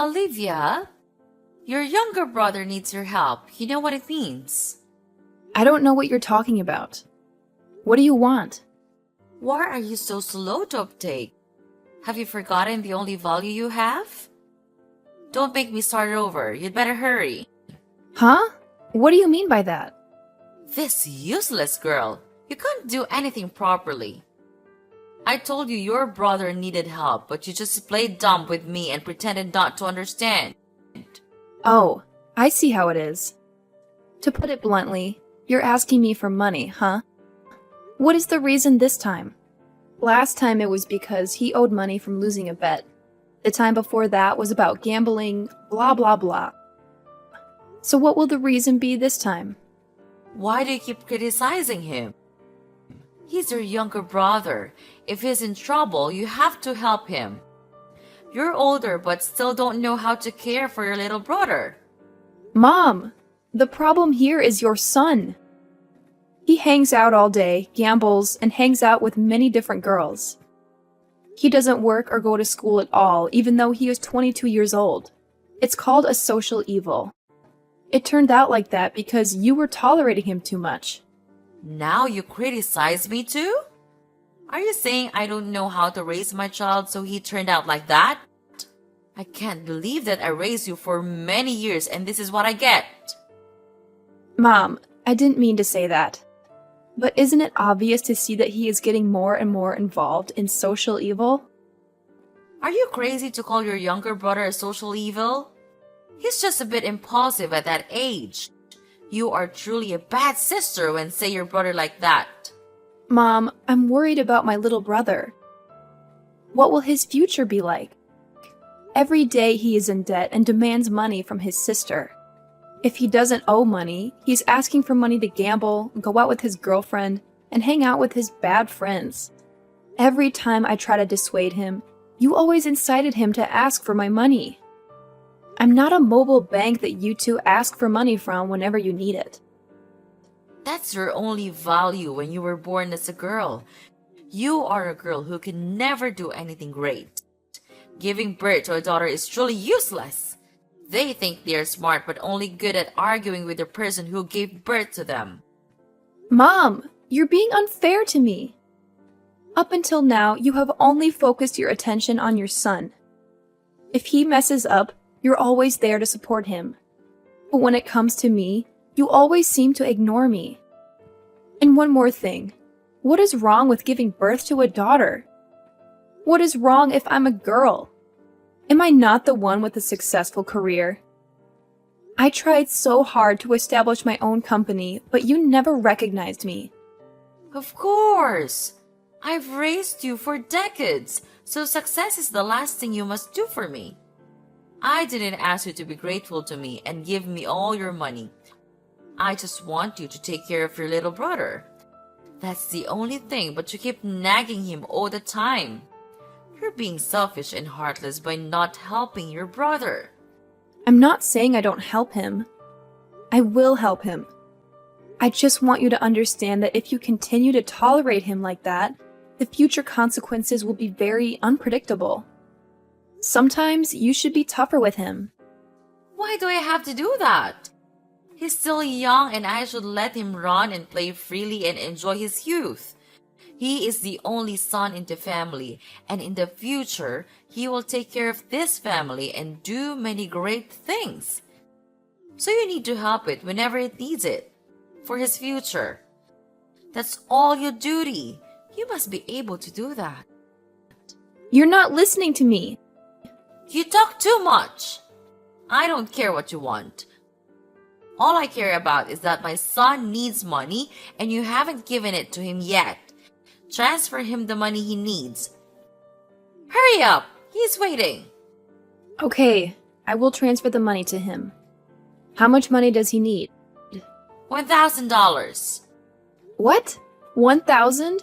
Olivia, your younger brother needs your help. You know what it means. I don't know what you're talking about. What do you want? Why are you so slow to uptake? Have you forgotten the only value you have? Don't make me start over. You'd better hurry. Huh? What do you mean by that? This useless girl. You can't do anything properly. I told you your brother needed help, but you just played dumb with me and pretended not to understand. Oh, I see how it is. To put it bluntly, you're asking me for money, huh? What is the reason this time? Last time it was because he owed money from losing a bet. The time before that was about gambling, blah blah blah. So what will the reason be this time? Why do you keep criticizing him? He's your younger brother. If he's in trouble, you have to help him. You're older but still don't know how to care for your little brother. Mom, the problem here is your son. He hangs out all day, gambles, and hangs out with many different girls. He doesn't work or go to school at all, even though he is 22 years old. It's called a social evil. It turned out like that because you were tolerating him too much. Now you criticize me too? Are you saying I don't know how to raise my child so he turned out like that? I can't believe that I raised you for many years and this is what I get. Mom, I didn't mean to say that. But isn't it obvious to see that he is getting more and more involved in social evil? Are you crazy to call your younger brother a social evil? He's just a bit impulsive at that age. You are truly a bad sister when say your brother like that. Mom, I'm worried about my little brother. What will his future be like? Every day he is in debt and demands money from his sister. If he doesn't owe money, he's asking for money to gamble, go out with his girlfriend, and hang out with his bad friends. Every time I try to dissuade him, you always incited him to ask for my money. I'm not a mobile bank that you two ask for money from whenever you need it. That's your only value when you were born as a girl. You are a girl who can never do anything great. Giving birth to a daughter is truly useless. They think they are smart but only good at arguing with the person who gave birth to them. Mom, you're being unfair to me. Up until now, you have only focused your attention on your son. If he messes up, you're always there to support him. But when it comes to me, you always seem to ignore me. And one more thing. What is wrong with giving birth to a daughter? What is wrong if I'm a girl? Am I not the one with a successful career? I tried so hard to establish my own company, but you never recognized me. Of course! I've raised you for decades, so success is the last thing you must do for me. I didn't ask you to be grateful to me and give me all your money. I just want you to take care of your little brother. That's the only thing, but you keep nagging him all the time. You're being selfish and heartless by not helping your brother. I'm not saying I don't help him. I will help him. I just want you to understand that if you continue to tolerate him like that, the future consequences will be very unpredictable. Sometimes you should be tougher with him. Why do I have to do that? He's still young and I should let him run and play freely and enjoy his youth. He is the only son in the family, and in the future, he will take care of this family and do many great things. So you need to help it whenever it needs it, for his future. That's all your duty. You must be able to do that. You're not listening to me. You talk too much. I don't care what you want. All I care about is that my son needs money and you haven't given it to him yet. Transfer him the money he needs. Hurry up! He's waiting. Okay, I will transfer the money to him. How much money does he need? $1,000. What? 1,000?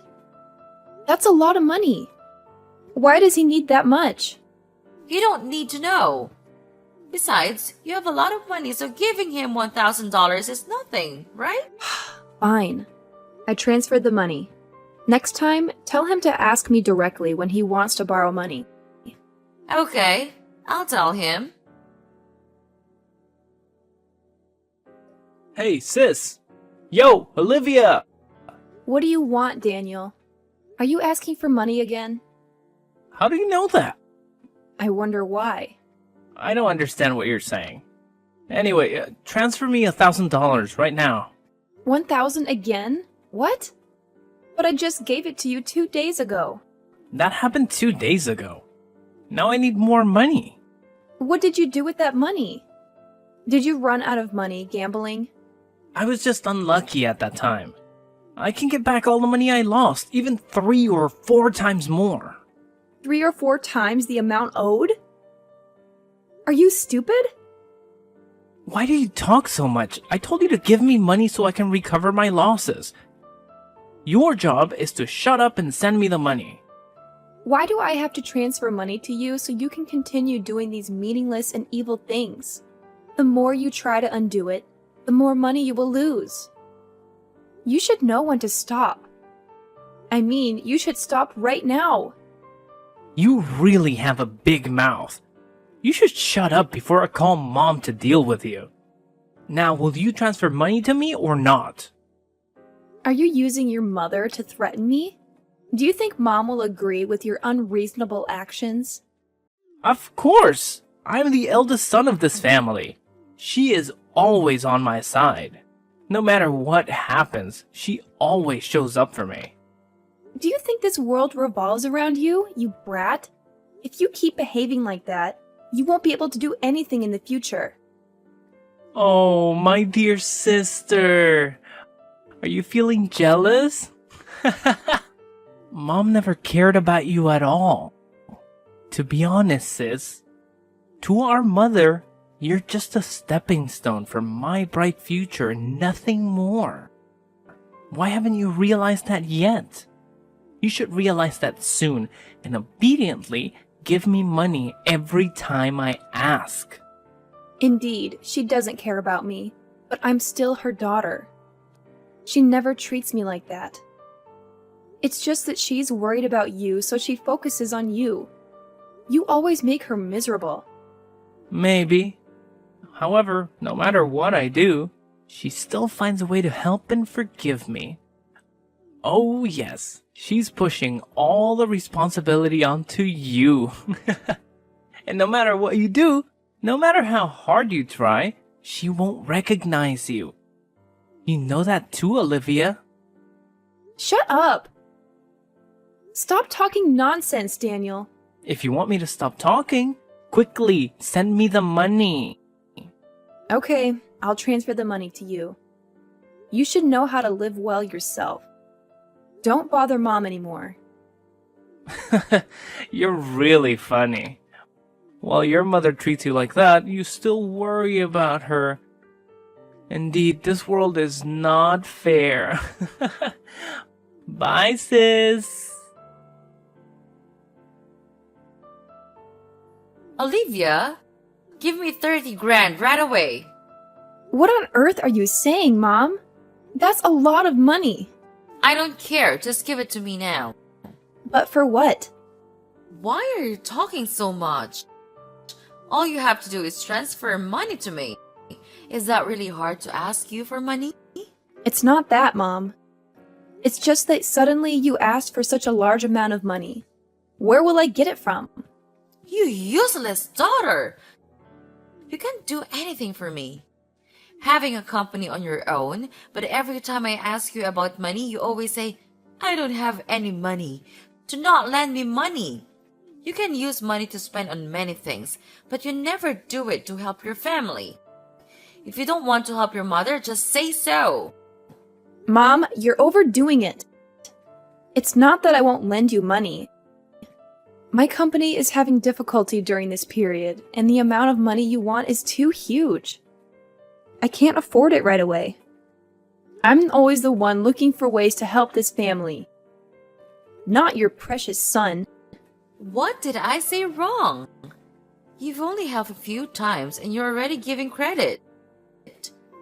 That's a lot of money. Why does he need that much? You don't need to know. Besides, you have a lot of money, so giving him $1,000 is nothing, right? Fine. I transferred the money. Next time, tell him to ask me directly when he wants to borrow money. Okay, I'll tell him. Hey, sis! Yo, Olivia! What do you want, Daniel? Are you asking for money again? How do you know that? I wonder why. I don't understand what you're saying. Anyway, transfer me $1,000 right now. 1,000 again? What? But I just gave it to you 2 days ago. That happened 2 days ago. Now I need more money. What did you do with that money? Did you run out of money gambling? I was just unlucky at that time. I can get back all the money I lost, even 3 or 4 times more. 3 or 4 times the amount owed? Are you stupid? Why do you talk so much? I told you to give me money so I can recover my losses. Your job is to shut up and send me the money. Why do I have to transfer money to you so you can continue doing these meaningless and evil things? The more you try to undo it, the more money you will lose. You should know when to stop. I mean, you should stop right now. You really have a big mouth. You should shut up before I call Mom to deal with you. Now, will you transfer money to me or not? Are you using your mother to threaten me? Do you think Mom will agree with your unreasonable actions? Of course! I'm the eldest son of this family. She is always on my side. No matter what happens, she always shows up for me. Do you think this world revolves around you, you brat? If you keep behaving like that, you won't be able to do anything in the future. Oh, my dear sister. Are you feeling jealous? Mom never cared about you at all. To be honest, sis, to our mother, you're just a stepping stone for my bright future and nothing more. Why haven't you realized that yet? You should realize that soon and obediently give me money every time I ask. Indeed, she doesn't care about me, but I'm still her daughter. She never treats me like that. It's just that she's worried about you, so she focuses on you. You always make her miserable. Maybe. However, no matter what I do, she still finds a way to help and forgive me. Oh yes, she's pushing all the responsibility onto you. And no matter what you do, no matter how hard you try, she won't recognize you. You know that too, Olivia. Shut up! Stop talking nonsense, Daniel. If you want me to stop talking, quickly send me the money. Okay, I'll transfer the money to you. You should know how to live well yourself. Don't bother Mom anymore. You're really funny. While your mother treats you like that, you still worry about her. Indeed, this world is not fair. Bye, sis. Olivia, give me 30 grand right away. What on earth are you saying, Mom? That's a lot of money. I don't care, just give it to me now. But for what? Why are you talking so much? All you have to do is transfer money to me. Is that really hard to ask you for money? It's not that, Mom. It's just that suddenly you asked for such a large amount of money. Where will I get it from? You useless daughter! You can't do anything for me. Having a company on your own, but every time I ask you about money, you always say, I don't have any money. Do not lend me money. You can use money to spend on many things, but you never do it to help your family. If you don't want to help your mother, just say so. Mom, you're overdoing it. It's not that I won't lend you money. My company is having difficulty during this period, and the amount of money you want is too huge. I can't afford it right away. I'm always the one looking for ways to help this family. Not your precious son. What did I say wrong? You've only helped a few times and you're already giving credit.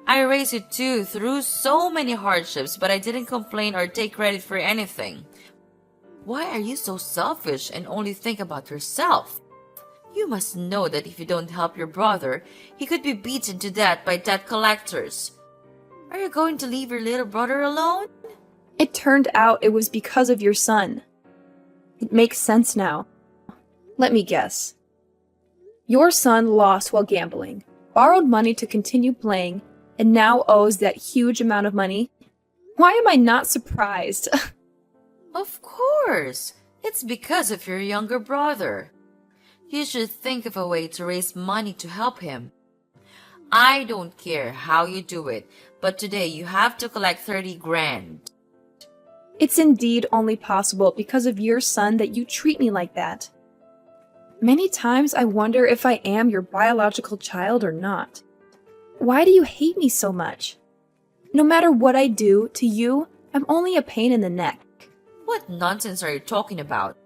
I raised you too through so many hardships, but I didn't complain or take credit for anything. Why are you so selfish and only think about yourself? You must know that if you don't help your brother, he could be beaten to death by debt collectors. Are you going to leave your little brother alone? It turned out it was because of your son. It makes sense now. Let me guess. Your son lost while gambling, borrowed money to continue playing, and now owes that huge amount of money. Why am I not surprised? Of course. It's because of your younger brother. You should think of a way to raise money to help him. I don't care how you do it, but today you have to collect 30 grand. It's indeed only possible because of your son that you treat me like that. Many times I wonder if I am your biological child or not. Why do you hate me so much? No matter what I do to you, I'm only a pain in the neck. What nonsense are you talking about?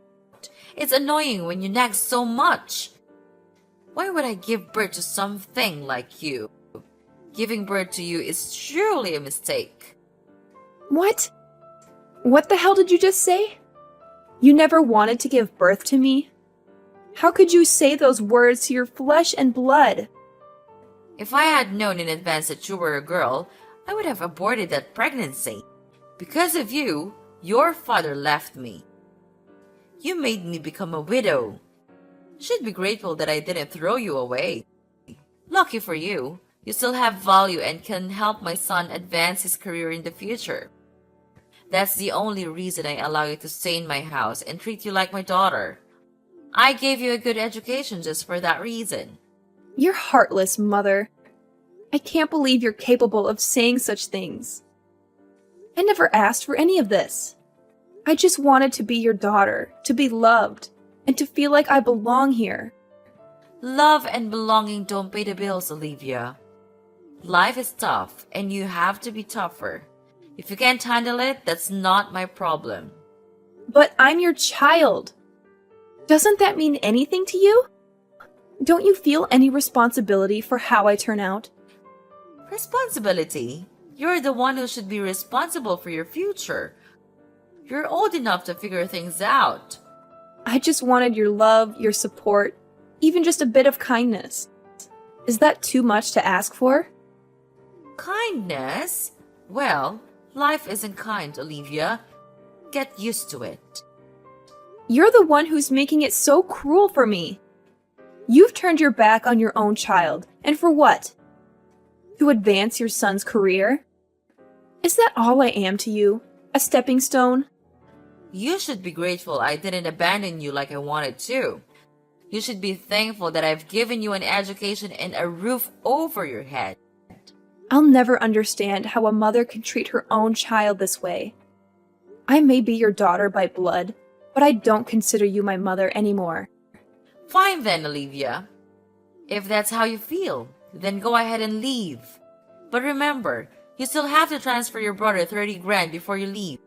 It's annoying when you nag so much. Why would I give birth to something like you? Giving birth to you is surely a mistake. What? What the hell did you just say? You never wanted to give birth to me? How could you say those words to your flesh and blood? If I had known in advance that you were a girl, I would have aborted that pregnancy. Because of you, your father left me. You made me become a widow. You should be grateful that I didn't throw you away. Lucky for you, you still have value and can help my son advance his career in the future. That's the only reason I allow you to stay in my house and treat you like my daughter. I gave you a good education just for that reason. You're heartless, Mother. I can't believe you're capable of saying such things. I never asked for any of this. I just wanted to be your daughter, to be loved, and to feel like I belong here. Love and belonging don't pay the bills, Olivia. Life is tough, and you have to be tougher. If you can't handle it, that's not my problem. But I'm your child. Doesn't that mean anything to you? Don't you feel any responsibility for how I turn out? Responsibility? You're the one who should be responsible for your future. You're old enough to figure things out. I just wanted your love, your support, even just a bit of kindness. Is that too much to ask for? Kindness? Well, life isn't kind, Olivia. Get used to it. You're the one who's making it so cruel for me. You've turned your back on your own child, and for what? To advance your son's career? Is that all I am to you? A stepping stone? You should be grateful I didn't abandon you like I wanted to. You should be thankful that I've given you an education and a roof over your head. I'll never understand how a mother can treat her own child this way. I may be your daughter by blood, but I don't consider you my mother anymore. Fine then, Olivia. If that's how you feel, then go ahead and leave. But remember, you still have to transfer your brother 30 grand before you leave.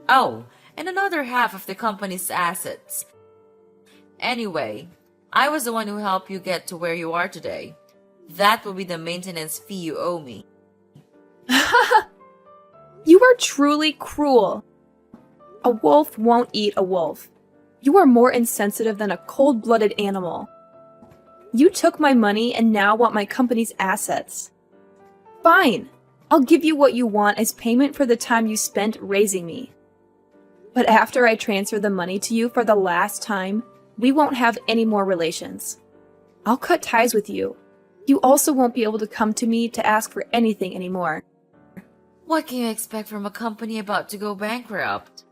Oh, and another half of the company's assets. Anyway, I was the one who helped you get to where you are today. That will be the maintenance fee you owe me. You are truly cruel. A wolf won't eat a wolf. You are more insensitive than a cold-blooded animal. You took my money and now want my company's assets. Fine, I'll give you what you want as payment for the time you spent raising me. But after I transfer the money to you for the last time, we won't have any more relations. I'll cut ties with you. You also won't be able to come to me to ask for anything anymore. What can you expect from a company about to go bankrupt?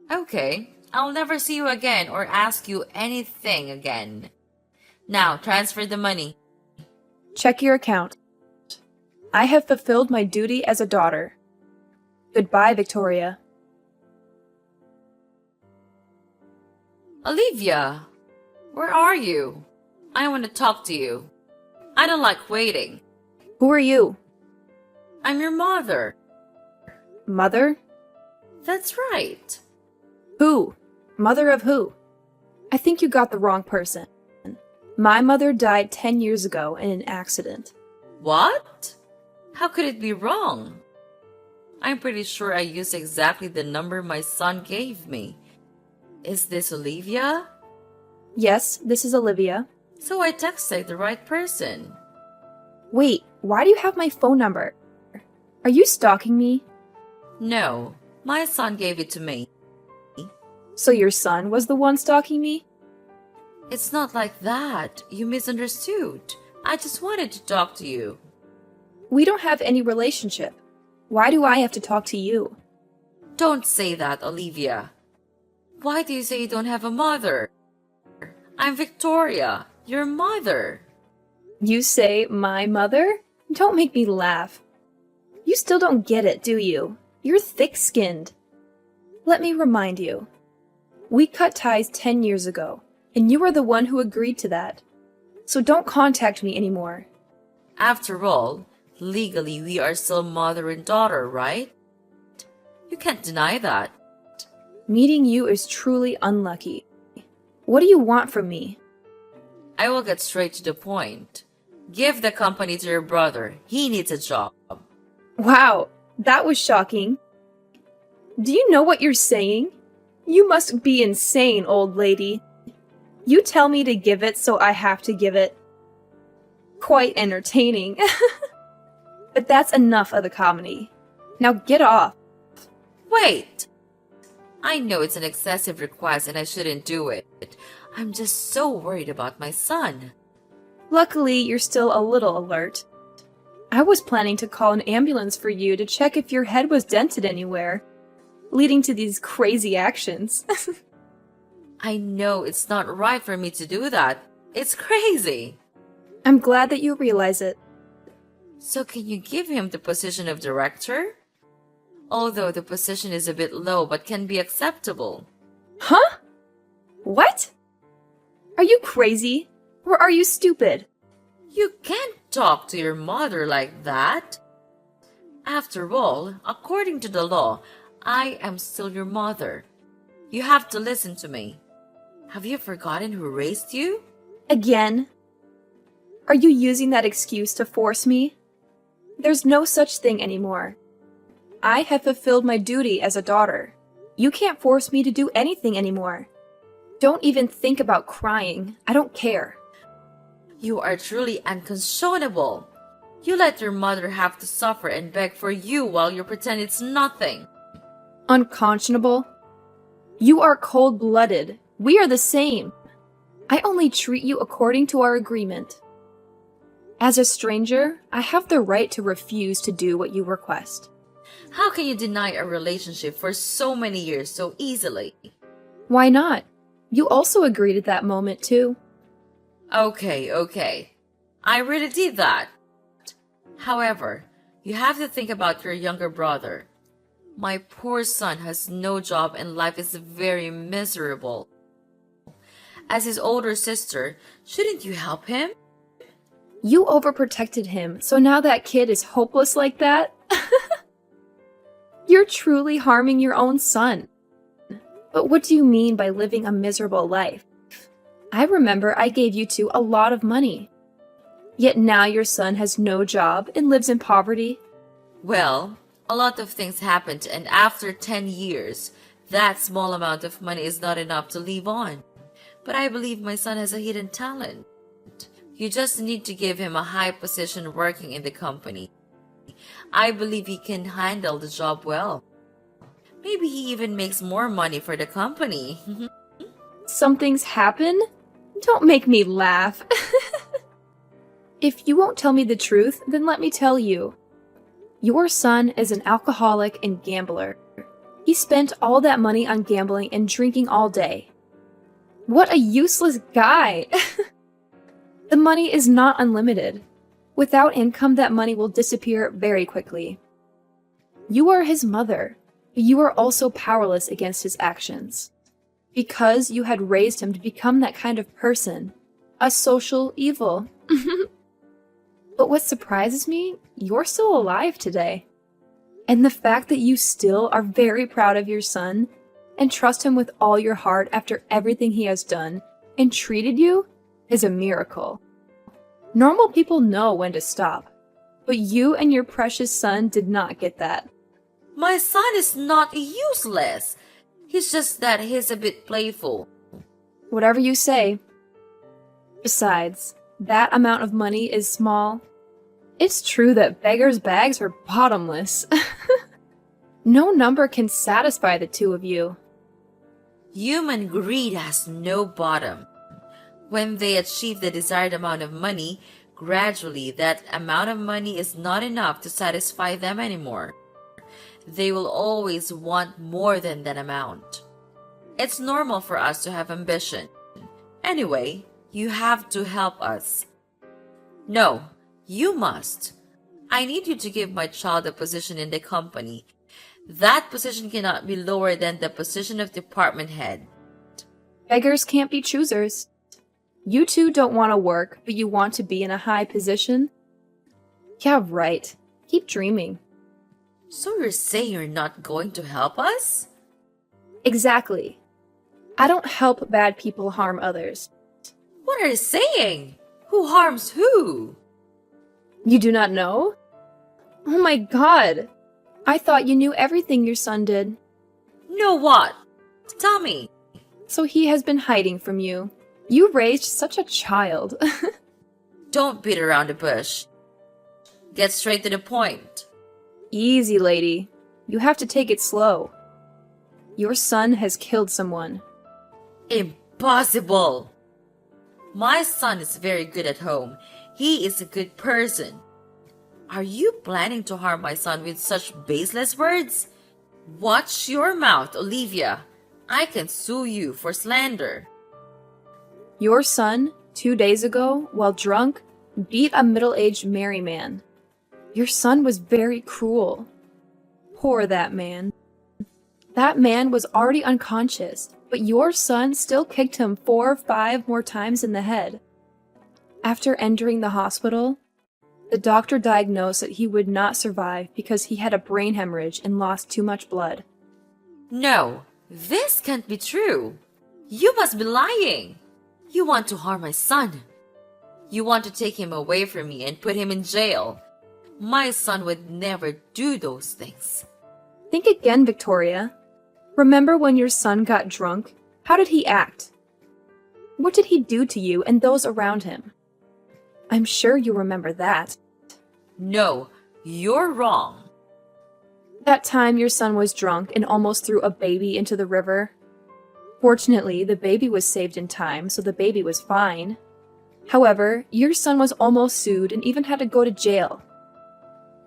Okay, I'll never see you again or ask you anything again. Now, transfer the money. Check your account. I have fulfilled my duty as a daughter. Goodbye, Victoria. Olivia, where are you? I want to talk to you. I don't like waiting. Who are you? I'm your mother. Mother? That's right. Who? Mother of who? I think you got the wrong person. My mother died 10 years ago in an accident. What? How could it be wrong? I'm pretty sure I used exactly the number my son gave me. Is this Olivia? Yes, this is Olivia. So I texted the right person. Wait, why do you have my phone number? Are you stalking me? No, my son gave it to me. So your son was the one stalking me? It's not like that. You misunderstood. I just wanted to talk to you. We don't have any relationship. Why do I have to talk to you? Don't say that, Olivia. Why do you say you don't have a mother? I'm Victoria, your mother. You say my mother? Don't make me laugh. You still don't get it, do you? You're thick-skinned. Let me remind you. We cut ties 10 years ago, and you were the one who agreed to that. So don't contact me anymore. After all, legally we are still mother and daughter, right? You can't deny that. Meeting you is truly unlucky. What do you want from me? I will get straight to the point. Give the company to your brother. He needs a job. Wow, that was shocking. Do you know what you're saying? You must be insane, old lady. You tell me to give it, so I have to give it. Quite entertaining. But that's enough of the comedy. Now get off. Wait! I know it's an excessive request and I shouldn't do it. I'm just so worried about my son. Luckily, you're still a little alert. I was planning to call an ambulance for you to check if your head was dented anywhere, leading to these crazy actions. I know it's not right for me to do that. It's crazy. I'm glad that you realize it. So can you give him the position of director? Although the position is a bit low but can be acceptable. Huh? What? Are you crazy? Or are you stupid? You can't talk to your mother like that. After all, according to the law, I am still your mother. You have to listen to me. Have you forgotten who raised you? Again? Are you using that excuse to force me? There's no such thing anymore. I have fulfilled my duty as a daughter. You can't force me to do anything anymore. Don't even think about crying. I don't care. You are truly unconscionable. You let your mother have to suffer and beg for you while you pretend it's nothing. Unconscionable? You are cold-blooded. We are the same. I only treat you according to our agreement. As a stranger, I have the right to refuse to do what you request. How can you deny a relationship for so many years so easily? Why not? You also agreed at that moment, too. Okay. I really did that. However, you have to think about your younger brother. My poor son has no job and life is very miserable. As his older sister, shouldn't you help him? You overprotected him, so now that kid is hopeless like that? You're truly harming your own son. But what do you mean by living a miserable life? I remember I gave you two a lot of money. Yet now your son has no job and lives in poverty. Well, a lot of things happened, and after 10 years, that small amount of money is not enough to live on. But I believe my son has a hidden talent. You just need to give him a high position working in the company. I believe he can handle the job well. Maybe he even makes more money for the company. Something's happened? Don't make me laugh. If you won't tell me the truth, then let me tell you. Your son is an alcoholic and gambler. He spent all that money on gambling and drinking all day. What a useless guy! The money is not unlimited. Without income, that money will disappear very quickly. You are his mother, but you are also powerless against his actions. Because you had raised him to become that kind of person. A social evil. But what surprises me, you're still alive today. And the fact that you still are very proud of your son and trust him with all your heart after everything he has done and treated you is a miracle. Normal people know when to stop, but you and your precious son did not get that. My son is not useless. He's just that he's a bit playful. Whatever you say. Besides, that amount of money is small. It's true that beggars' bags are bottomless. No number can satisfy the two of you. Human greed has no bottom. When they achieve the desired amount of money, gradually that amount of money is not enough to satisfy them anymore. They will always want more than that amount. It's normal for us to have ambition. Anyway, you have to help us. No, you must. I need you to give my child a position in the company. That position cannot be lower than the position of department head. Beggars can't be choosers. You two don't want to work, but you want to be in a high position? Yeah, right. Keep dreaming. So you're saying you're not going to help us? Exactly. I don't help bad people harm others. What are you saying? Who harms who? You do not know? Oh my god! I thought you knew everything your son did. Know what? Tell me. So he has been hiding from you. You raised such a child. Don't beat around the bush. Get straight to the point. Easy, lady. You have to take it slow. Your son has killed someone. Impossible! My son is very good at home. He is a good person. Are you planning to harm my son with such baseless words? Watch your mouth, Olivia. I can sue you for slander. Your son, 2 days ago, while drunk, beat a middle-aged married man. Your son was very cruel. Poor that man. That man was already unconscious, but your son still kicked him 4 or 5 more times in the head. After entering the hospital, the doctor diagnosed that he would not survive because he had a brain hemorrhage and lost too much blood. No, this can't be true. You must be lying. You want to harm my son. You want to take him away from me and put him in jail. My son would never do those things. Think again, Victoria. Remember when your son got drunk? How did he act? What did he do to you and those around him? I'm sure you remember that. No, you're wrong. That time your son was drunk and almost threw a baby into the river. Fortunately, the baby was saved in time, so the baby was fine. However, your son was almost sued and even had to go to jail.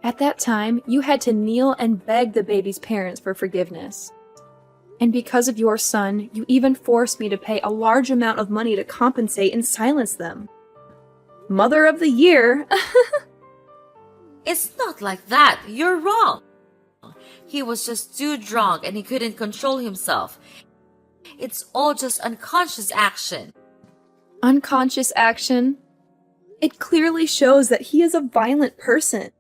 At that time, you had to kneel and beg the baby's parents for forgiveness. And because of your son, you even forced me to pay a large amount of money to compensate and silence them. Mother of the Year! It's not like that. You're wrong. He was just too drunk and he couldn't control himself. It's all just unconscious action. Unconscious action? It clearly shows that he is a violent person.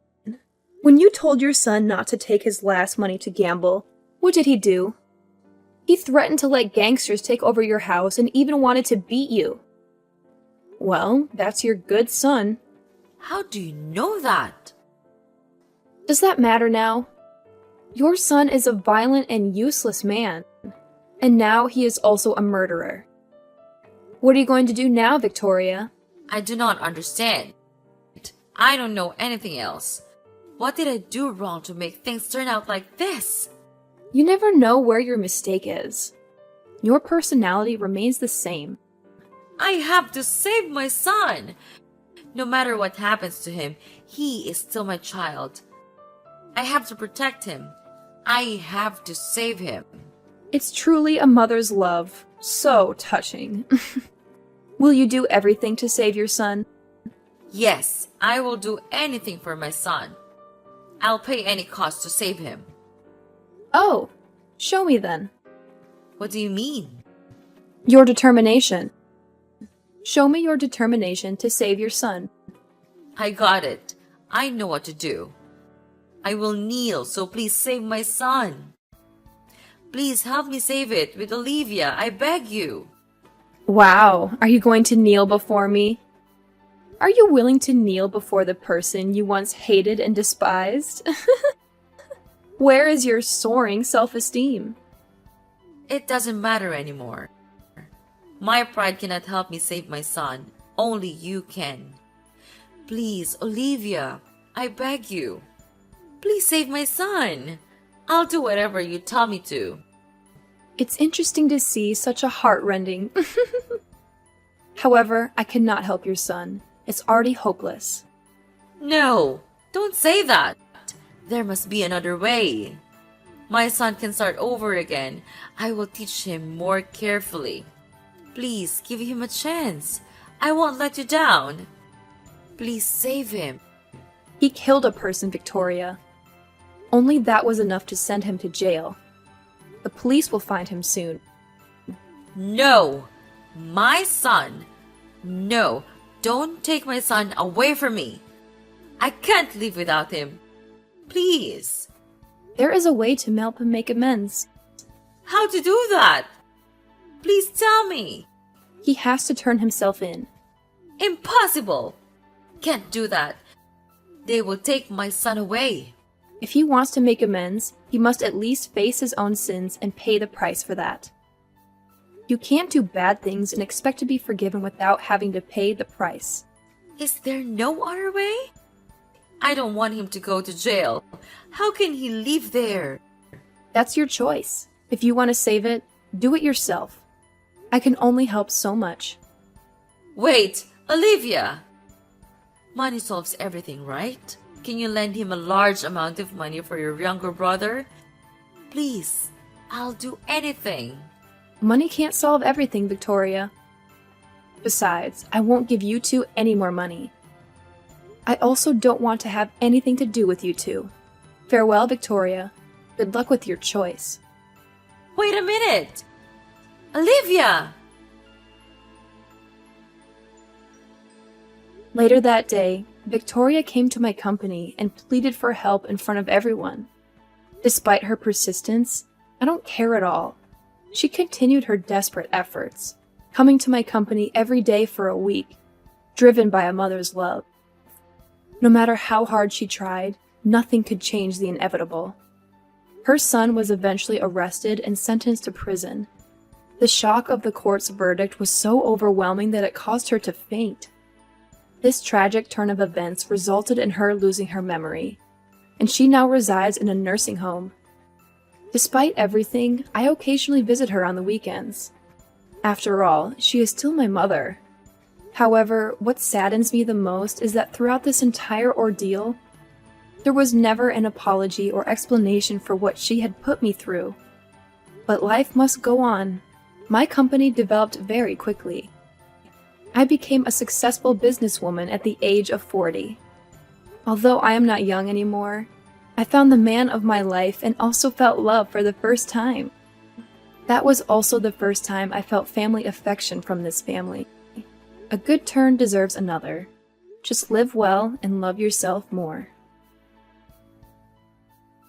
When you told your son not to take his last money to gamble, what did he do? He threatened to let gangsters take over your house and even wanted to beat you. Well, that's your good son. How do you know that? Does that matter now? Your son is a violent and useless man, and now he is also a murderer. What are you going to do now, Victoria? I do not understand. I don't know anything else. What did I do wrong to make things turn out like this? You never know where your mistake is. Your personality remains the same. I have to save my son. No matter what happens to him, he is still my child. I have to protect him. I have to save him. It's truly a mother's love. So touching. Will you do everything to save your son? Yes, I will do anything for my son. I'll pay any cost to save him. Oh, show me then. What do you mean? Your determination. Show me your determination to save your son. I got it. I know what to do. I will kneel, so please save my son. Please help me save it with Olivia, I beg you. Wow, are you going to kneel before me? Are you willing to kneel before the person you once hated and despised? Where is your soaring self-esteem? It doesn't matter anymore. My pride cannot help me save my son. Only you can. Please, Olivia, I beg you. Please save my son. I'll do whatever you tell me to. It's interesting to see such a heartrending. However, I cannot help your son. It's already hopeless. No, don't say that. There must be another way. My son can start over again. I will teach him more carefully. Please give him a chance. I won't let you down. Please save him. He killed a person, Victoria. Only that was enough to send him to jail. The police will find him soon. No, my son. No, don't take my son away from me. I can't live without him. Please. There is a way to help him make amends. How to do that? Please tell me. He has to turn himself in. Impossible. Can't do that. They will take my son away. If he wants to make amends, he must at least face his own sins and pay the price for that. You can't do bad things and expect to be forgiven without having to pay the price. Is there no other way? I don't want him to go to jail. How can he live there? That's your choice. If you want to save it, do it yourself. I can only help so much. Wait, Olivia! Money solves everything, right? Can you lend him a large amount of money for your younger brother? Please, I'll do anything. Money can't solve everything, Victoria. Besides, I won't give you two any more money. I also don't want to have anything to do with you two. Farewell, Victoria. Good luck with your choice. Wait a minute! Olivia! Later that day, Victoria came to my company and pleaded for help in front of everyone. Despite her persistence, I don't care at all. She continued her desperate efforts, coming to my company every day for a week, driven by a mother's love. No matter how hard she tried, nothing could change the inevitable. Her son was eventually arrested and sentenced to prison. The shock of the court's verdict was so overwhelming that it caused her to faint. This tragic turn of events resulted in her losing her memory, and she now resides in a nursing home. Despite everything, I occasionally visit her on the weekends. After all, she is still my mother. However, what saddens me the most is that throughout this entire ordeal, there was never an apology or explanation for what she had put me through. But life must go on. My company developed very quickly. I became a successful businesswoman at the age of 40. Although I am not young anymore, I found the man of my life and also felt love for the first time. That was also the first time I felt family affection from this family. A good turn deserves another. Just live well and love yourself more.